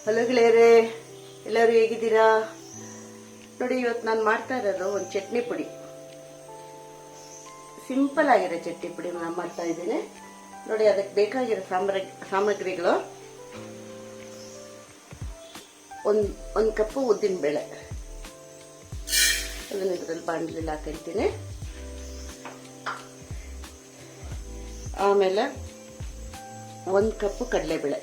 Hello ಗೆಳೆಯರೇ, ಎಲ್ಲರೂ ಹೇಗಿದ್ದೀರಾ? ನೋಡಿ, ಇವತ್ತು ನಾನು ಮಾಡ್ತಾ ಇರೋದು ಒಂದು ಚಟ್ನಿ ಪುಡಿ. ಸಿಂಪಲ್ ಆಗಿರೋ ಚಟ್ನಿ ಪುಡಿ ನಾನು ಮಾಡ್ತಾ ಇದ್ದೀನಿ. ನೋಡಿ, ಅದಕ್ಕೆ ಬೇಕಾಗಿರೋ ಸಾಮಗ್ರಿಗಳು: ಒಂದು ಕಪ್ಪು ಉದ್ದಿನ ಬೇಳೆ, ಅದನ್ನ ಇದರಲ್ಲಿ ಬಾಣಲೆಯಲ್ಲಿ ಹಾಕಿರ್ತೀನಿ. ಆಮೇಲೆ 1 ಕಪ್ಪು ಕಡಲೆಬೇಳೆ,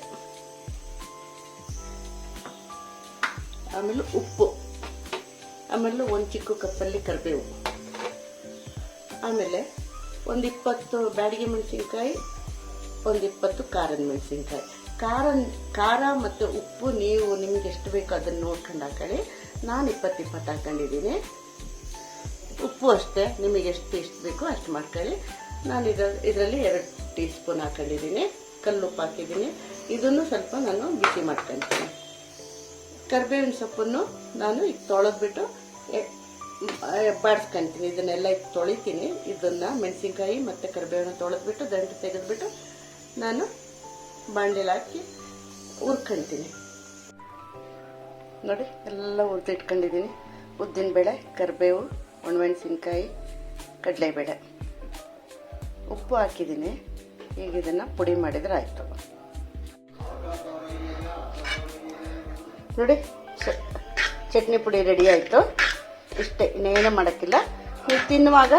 ಆಮೇಲೆ ಉಪ್ಪು, ಆಮೇಲೆ 1 ಚಿಕ್ಕ ಕಪ್ಪಲ್ಲಿ ಕರಿಬೇವು, ಆಮೇಲೆ 20 ಬ್ಯಾಡಗಿ ಮೆಣಸಿನ್ಕಾಯಿ, 20 ಖಾರದ ಮೆಣಸಿನ್ಕಾಯಿ. ಖಾರ ಮತ್ತು ಉಪ್ಪು ನೀವು ನಿಮ್ಗೆ ಎಷ್ಟು ಬೇಕೋ ಅದನ್ನು ನೋಡ್ಕೊಂಡು ಹಾಕೊಳ್ಳಿ. ನಾನು 20 ಹಾಕೊಂಡಿದ್ದೀನಿ. ಉಪ್ಪು ಅಷ್ಟೇ, ನಿಮಗೆ ಎಷ್ಟು ಬೇಕೋ ಅಷ್ಟು ಮಾಡ್ಕೊಳ್ಳಿ. ನಾನು ಇದರಲ್ಲಿ 2 ಟೀ ಸ್ಪೂನ್ ಹಾಕೊಂಡಿದ್ದೀನಿ. ಕಲ್ಲುಪ್ಪು ಹಾಕಿದ್ದೀನಿ. ಇದನ್ನು ಸ್ವಲ್ಪ ನಾನು ಬಿಸಿ ಮಾಡ್ಕೊತೀನಿ. ಕರಿಬೇವಿನ ಸೊಪ್ಪನ್ನು ನಾನು ಈಗ ತೊಳೆದ್ಬಿಟ್ಟು ಬಾಡಿಸ್ಕೊತೀನಿ. ಇದನ್ನೆಲ್ಲ ಈಗ ತೊಳಿತೀನಿ. ಇದನ್ನು ಮೆಣಸಿನ್ಕಾಯಿ ಮತ್ತು ಕರಿಬೇವನ್ನ ತೊಳೆದ್ಬಿಟ್ಟು ದಂಟು ತೆಗೆದ್ಬಿಟ್ಟು ನಾನು ಬಾಣಲೆಯಲ್ಲಿ ಹಾಕಿ ಹುರ್ಕೊತೀನಿ. ನೋಡಿ, ಎಲ್ಲ ಹುರಿದಿಟ್ಕೊಂಡಿದ್ದೀನಿ. ಉದ್ದಿನಬೇಳೆ, ಕರಿಬೇವು, ಒಣಮೆಣಸಿನ್ಕಾಯಿ, ಕಡಲೆಬೇಳೆ, ಉಪ್ಪು ಹಾಕಿದ್ದೀನಿ. ಈಗ ಇದನ್ನು ಪುಡಿ ಮಾಡಿದರೆ ಆಯಿತು. ನೋಡಿ, ಚಟ್ನಿ ಪುಡಿ ರೆಡಿ ಆಯಿತು. ಇಷ್ಟೇ, ಇನ್ನೇನು ಮಾಡೋಕ್ಕಿಲ್ಲ. ನೀವು ತಿನ್ನುವಾಗ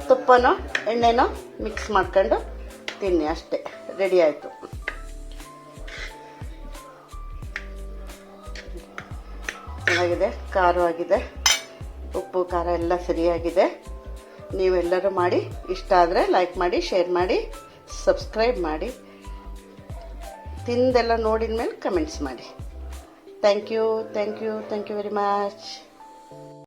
ತುಪ್ಪನೋ ಎಣ್ಣೆನೋ ಮಿಕ್ಸ್ ಮಾಡ್ಕೊಂಡು ತಿನ್ನಿ, ಅಷ್ಟೇ, ರೆಡಿ ಆಯಿತು. ಚೆನ್ನಾಗಿದೆ, ಖಾರವಾಗಿದೆ, ಉಪ್ಪು ಖಾರ ಎಲ್ಲ ಸರಿಯಾಗಿದೆ. ನೀವೆಲ್ಲರೂ ಮಾಡಿ. ಇಷ್ಟ ಆದರೆ ಲೈಕ್ ಮಾಡಿ, ಶೇರ್ ಮಾಡಿ, ಸಬ್ಸ್ಕ್ರೈಬ್ ಮಾಡಿ. ತಿಂದೆಲ್ಲ ನೋಡಿದ ಮೇಲೆ ಕಮೆಂಟ್ಸ್ ಮಾಡಿ. Thank you very much.